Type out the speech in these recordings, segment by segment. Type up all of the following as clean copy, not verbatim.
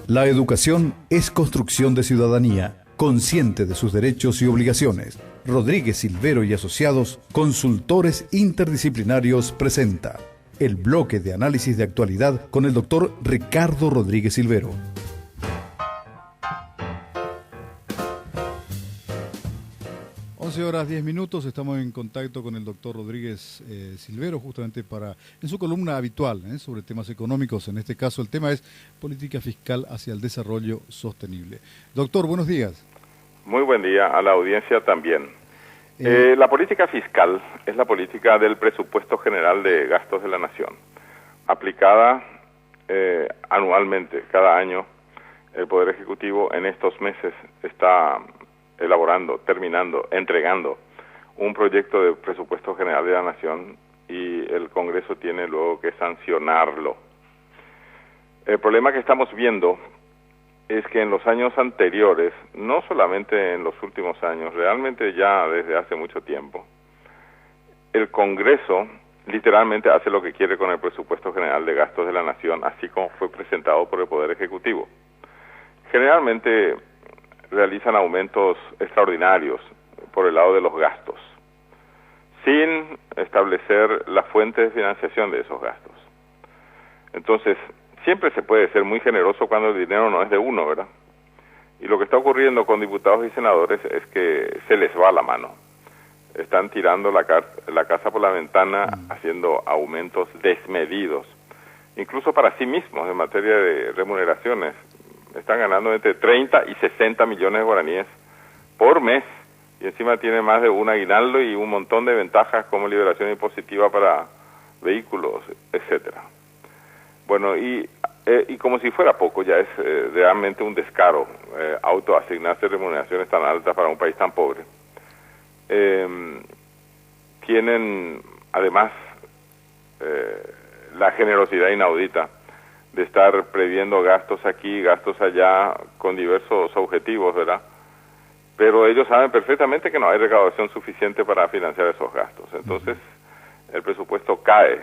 La educación es construcción de ciudadanía, consciente de sus derechos y obligaciones. Rodríguez Silvero y Asociados, consultores interdisciplinarios, presenta el bloque de análisis de actualidad con el doctor Ricardo Rodríguez Silvero. Horas 10 minutos, estamos en contacto con el doctor Rodríguez Silvero, justamente en su columna habitual sobre temas económicos. En este caso el tema es política fiscal hacia el desarrollo sostenible. Doctor, buenos días. Muy buen día a la audiencia también. La política fiscal es la política del presupuesto general de gastos de la nación, aplicada anualmente, cada año. El Poder Ejecutivo en estos meses está elaborando, terminando, entregando un proyecto de presupuesto general de la nación y el Congreso tiene luego que sancionarlo. El problema que estamos viendo es que en los años anteriores, no solamente en los últimos años, realmente ya desde hace mucho tiempo, el Congreso literalmente hace lo que quiere con el presupuesto general de gastos de la nación, así como fue presentado por el Poder Ejecutivo. Generalmente realizan aumentos extraordinarios por el lado de los gastos, sin establecer la fuente de financiación de esos gastos. Entonces, siempre se puede ser muy generoso cuando el dinero no es de uno, ¿verdad? Y lo que está ocurriendo con diputados y senadores es que se les va la mano. Están tirando la casa por la ventana, haciendo aumentos desmedidos, incluso para sí mismos en materia de remuneraciones. Están ganando entre 30 y 60 millones de guaraníes por mes y encima tiene más de un aguinaldo y un montón de ventajas como liberación impositiva para vehículos, etcétera. Bueno, y como si fuera poco, ya es realmente un descaro autoasignarse remuneraciones tan altas para un país tan pobre. Tienen además la generosidad inaudita de estar previendo gastos aquí, gastos allá, con diversos objetivos, ¿verdad? Pero ellos saben perfectamente que no hay recaudación suficiente para financiar esos gastos. Entonces, el presupuesto cae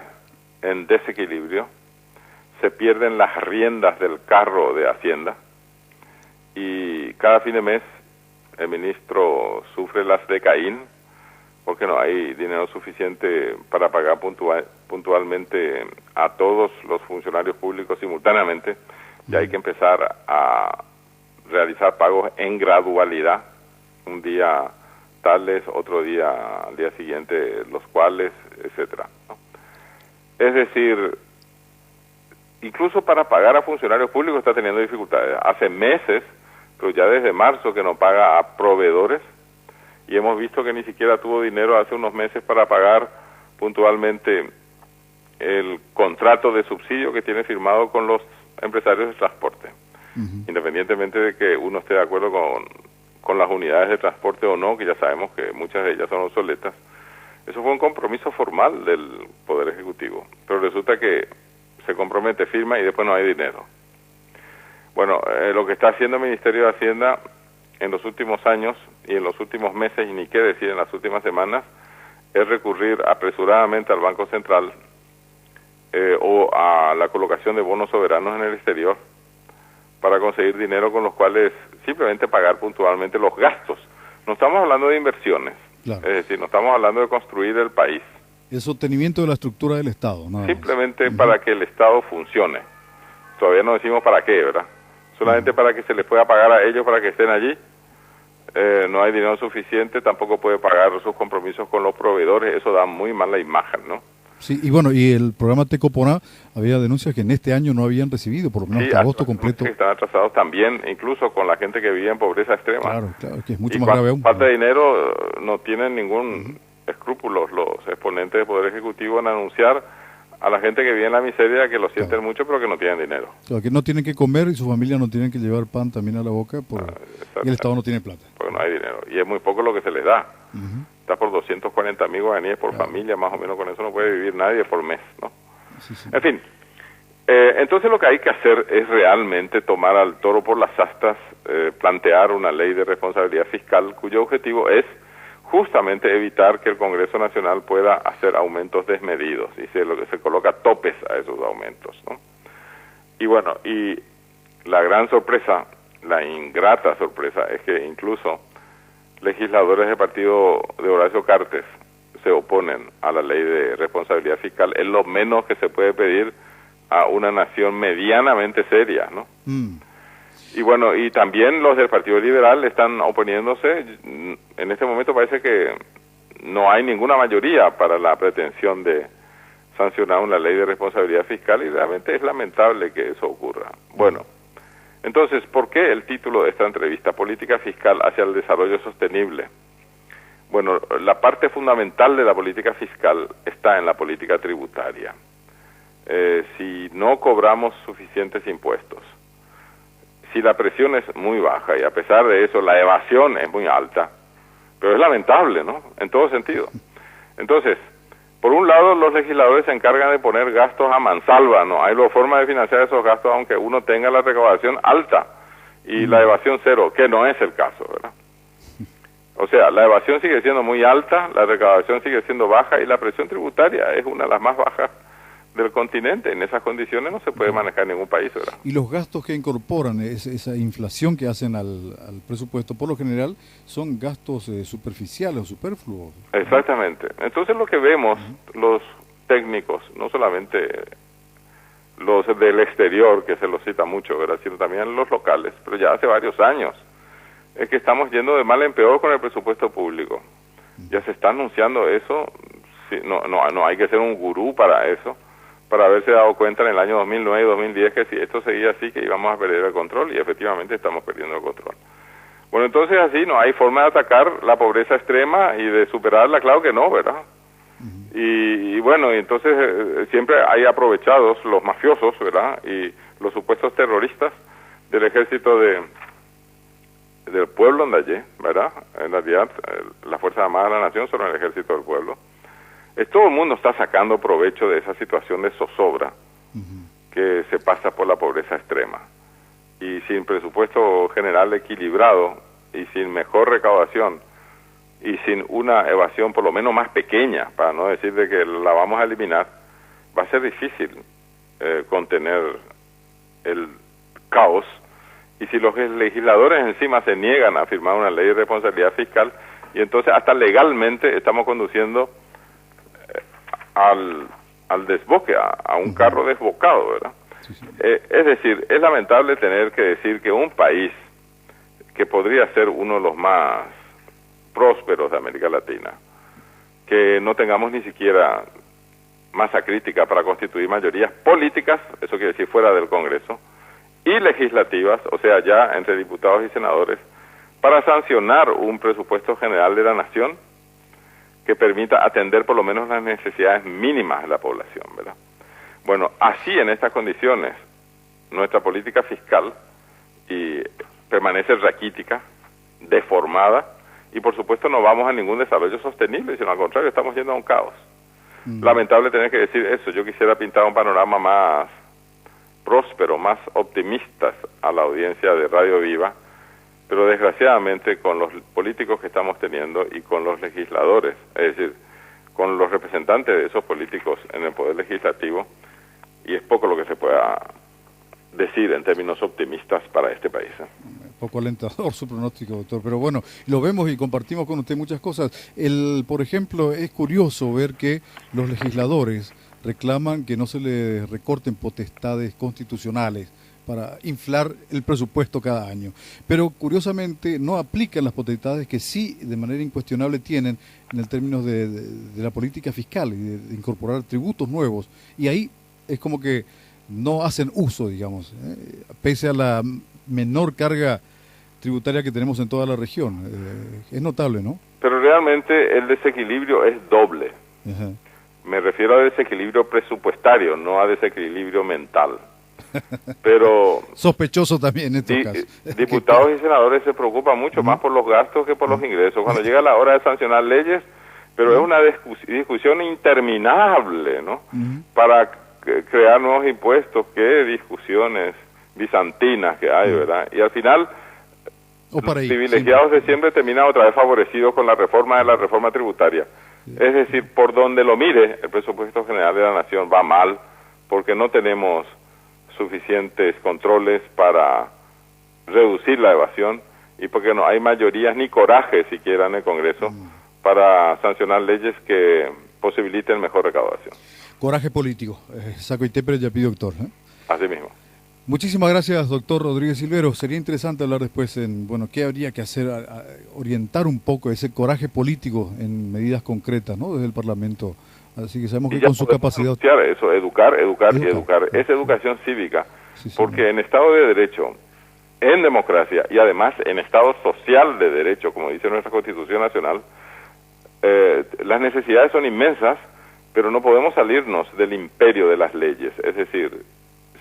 en desequilibrio, se pierden las riendas del carro de Hacienda y cada fin de mes el ministro sufre las de Caín porque no hay dinero suficiente para pagar puntualmente a todos los funcionarios públicos simultáneamente. Ya hay que empezar a realizar pagos en gradualidad, un día tales, otro día al día siguiente los cuales, etcétera, ¿no? Es decir, incluso para pagar a funcionarios públicos está teniendo dificultades. Hace meses, pero ya desde marzo que no paga a proveedores, y hemos visto que ni siquiera tuvo dinero hace unos meses para pagar puntualmente el contrato de subsidio que tiene firmado con los empresarios de transporte. Independientemente de que uno esté de acuerdo con las unidades de transporte o no, que ya sabemos que muchas de ellas son obsoletas, eso fue un compromiso formal del Poder Ejecutivo, pero resulta que se compromete, firma y después no hay dinero. Bueno, lo que está haciendo el Ministerio de Hacienda en los últimos años y en los últimos meses, y ni qué decir en las últimas semanas, es recurrir apresuradamente al Banco Central o a la colocación de bonos soberanos en el exterior para conseguir dinero con los cuales simplemente pagar puntualmente los gastos. No estamos hablando de inversiones, claro. Es decir, no estamos hablando de construir el país. El sostenimiento de la estructura del Estado, nada simplemente más. Para que el Estado funcione. Todavía no decimos para qué, ¿verdad? Solamente para que se les pueda pagar a ellos para que estén allí. No hay dinero suficiente, tampoco puede pagar sus compromisos con los proveedores, eso da muy mala imagen, ¿no? Sí, y bueno, y el programa Tecoponá, había denuncias que en este año no habían recibido, por lo menos hasta agosto completo. Que están atrasados también, incluso con la gente que vive en pobreza extrema. Claro, que es mucho más grave aún. Falta de dinero, no tienen ningún escrúpulo los exponentes del Poder Ejecutivo en anunciar a la gente que vive en la miseria que lo sienten mucho, pero que no tienen dinero. Claro, que no tienen que comer y sus familias no tienen que llevar pan también a la boca y el Estado no tiene plata. Porque no hay dinero, y es muy poco lo que se les da. Está por 240.000 guaraníes por familia, más o menos con eso no puede vivir nadie por mes, ¿no? Sí. En fin, entonces lo que hay que hacer es realmente tomar al toro por las astas, plantear una ley de responsabilidad fiscal cuyo objetivo es justamente evitar que el Congreso Nacional pueda hacer aumentos desmedidos y se coloca topes a esos aumentos, ¿no? Y bueno, y la gran sorpresa, la ingrata sorpresa, es que incluso legisladores del partido de Horacio Cartes se oponen a la ley de responsabilidad fiscal. Es lo menos que se puede pedir a una nación medianamente seria, ¿no? Y bueno, y también los del Partido Liberal están oponiéndose. En este momento parece que no hay ninguna mayoría para la pretensión de sancionar una ley de responsabilidad fiscal, y realmente es lamentable que eso ocurra. Bueno, entonces, ¿por qué el título de esta entrevista? Política fiscal hacia el desarrollo sostenible. Bueno, la parte fundamental de la política fiscal está en la política tributaria. Si no cobramos suficientes impuestos, si la presión es muy baja y a pesar de eso la evasión es muy alta, pero es lamentable, ¿no? En todo sentido. Entonces, por un lado, los legisladores se encargan de poner gastos a mansalva, ¿no? Hay forma de financiar esos gastos aunque uno tenga la recaudación alta y la evasión cero, que no es el caso, ¿verdad? O sea, la evasión sigue siendo muy alta, la recaudación sigue siendo baja y la presión tributaria es una de las más bajas del continente. En esas condiciones no se puede manejar ningún país, ¿verdad? Y los gastos que incorporan, esa inflación que hacen al presupuesto, por lo general, son gastos superficiales o superfluos. Exactamente. Entonces lo que vemos los técnicos, no solamente los del exterior, que se los cita mucho, ¿verdad?, sino también los locales, pero ya hace varios años, es que estamos yendo de mal en peor con el presupuesto público. Ya se está anunciando eso. Sí, no hay que ser un gurú para eso, para haberse dado cuenta en el año 2009 y 2010 que si esto seguía así, que íbamos a perder el control, y efectivamente estamos perdiendo el control. Bueno, entonces así no hay forma de atacar la pobreza extrema y de superarla, claro que no, ¿verdad? Y bueno, y entonces siempre hay aprovechados los mafiosos, ¿verdad?, y los supuestos terroristas del ejército del pueblo andallé, ¿verdad? En realidad, las Fuerzas Armadas de la Nación son el ejército del pueblo. Todo el mundo está sacando provecho de esa situación de zozobra que se pasa por la pobreza extrema. Y sin presupuesto general equilibrado y sin mejor recaudación y sin una evasión por lo menos más pequeña, para no decir de que la vamos a eliminar, va a ser difícil contener el caos. Y si los legisladores encima se niegan a firmar una ley de responsabilidad fiscal, y entonces hasta legalmente estamos conduciendo al desboque, a un carro desbocado, ¿verdad? Sí, sí. Es decir, es lamentable tener que decir que un país que podría ser uno de los más prósperos de América Latina, que no tengamos ni siquiera masa crítica para constituir mayorías políticas, eso quiere decir fuera del Congreso, y legislativas, o sea, ya entre diputados y senadores, para sancionar un presupuesto general de la nación que permita atender por lo menos las necesidades mínimas de la población, ¿verdad? Bueno, así en estas condiciones, nuestra política fiscal permanece raquítica, deformada, y por supuesto no vamos a ningún desarrollo sostenible, sino al contrario, estamos yendo a un caos. Lamentable tener que decir eso. Yo quisiera pintar un panorama más próspero, más optimistas a la audiencia de Radio Viva, pero desgraciadamente con los políticos que estamos teniendo y con los legisladores, es decir, con los representantes de esos políticos en el Poder Legislativo, y es poco lo que se pueda decir en términos optimistas para este país. Poco alentador su pronóstico, doctor, pero bueno, lo vemos y compartimos con usted muchas cosas. Por ejemplo, es curioso ver que los legisladores reclaman que no se les recorten potestades constitucionales para inflar el presupuesto cada año. Pero curiosamente no aplican las potestades que sí de manera incuestionable tienen en el términos de la política fiscal y de incorporar tributos nuevos. Y ahí es como que no hacen uso, digamos, pese a la menor carga tributaria que tenemos en toda la región. Es notable, ¿no? Pero realmente el desequilibrio es doble. Ajá. Me refiero a desequilibrio presupuestario, no a desequilibrio mental. Pero sospechoso también en estos casos. Diputados y senadores se preocupan mucho más por los gastos que por los ingresos. Cuando llega la hora de sancionar leyes, pero es una discusión interminable, ¿no? Para crear nuevos impuestos, qué discusiones bizantinas que hay, ¿verdad? Y al final, los privilegiados de siempre terminan otra vez favorecidos con la reforma tributaria. Es decir, por donde lo mire, el presupuesto general de la nación va mal, porque no tenemos suficientes controles para reducir la evasión y porque no hay mayorías ni coraje siquiera en el Congreso para sancionar leyes que posibiliten mejor recaudación. Coraje político. Saco y tepre, ya pido, doctor. Así mismo. Muchísimas gracias, doctor Rodríguez Silvero. Sería interesante hablar después en, bueno, qué habría que hacer, orientar un poco ese coraje político en medidas concretas, ¿no? Desde el Parlamento. Así que sabemos que con su capacidad... Eso, educar y educar. Es educación cívica, sí, porque en Estado de Derecho, en democracia y además en Estado social de derecho, como dice nuestra Constitución Nacional, las necesidades son inmensas, pero no podemos salirnos del imperio de las leyes. Es decir,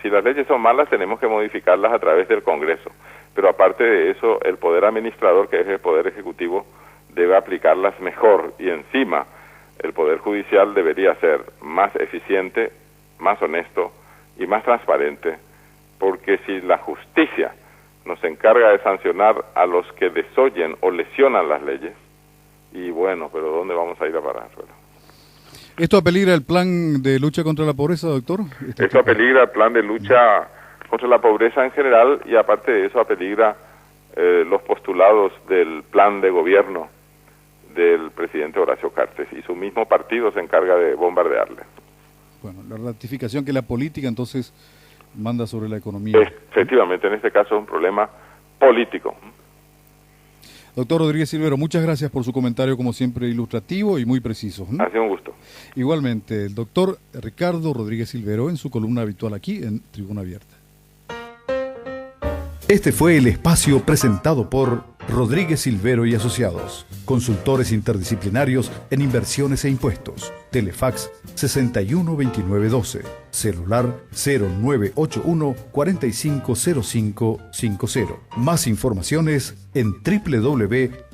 si las leyes son malas, tenemos que modificarlas a través del Congreso. Pero aparte de eso, el poder administrador, que es el poder ejecutivo, debe aplicarlas mejor. Y encima, el poder judicial debería ser más eficiente, más honesto y más transparente. Porque si la justicia nos encarga de sancionar a los que desoyen o lesionan las leyes, y bueno, pero ¿dónde vamos a ir a parar? ¿Esto apeligra el plan de lucha contra la pobreza, doctor? Esto apeligra el plan de lucha contra la pobreza en general y aparte de eso apeligra los postulados del plan de gobierno del presidente Horacio Cartes y su mismo partido se encarga de bombardearle. Bueno, la ratificación que la política entonces manda sobre la economía. Efectivamente, en este caso es un problema político. Doctor Rodríguez Silvero, muchas gracias por su comentario, como siempre, ilustrativo y muy preciso. Ha sido un gusto. Igualmente, el doctor Ricardo Rodríguez Silvero en su columna habitual aquí en Tribuna Abierta. Este fue el espacio presentado por Rodríguez Silvero y Asociados, consultores interdisciplinarios en inversiones e impuestos. Telefax 612912, celular 0981 450550. Más informaciones en www.rsa.com.py.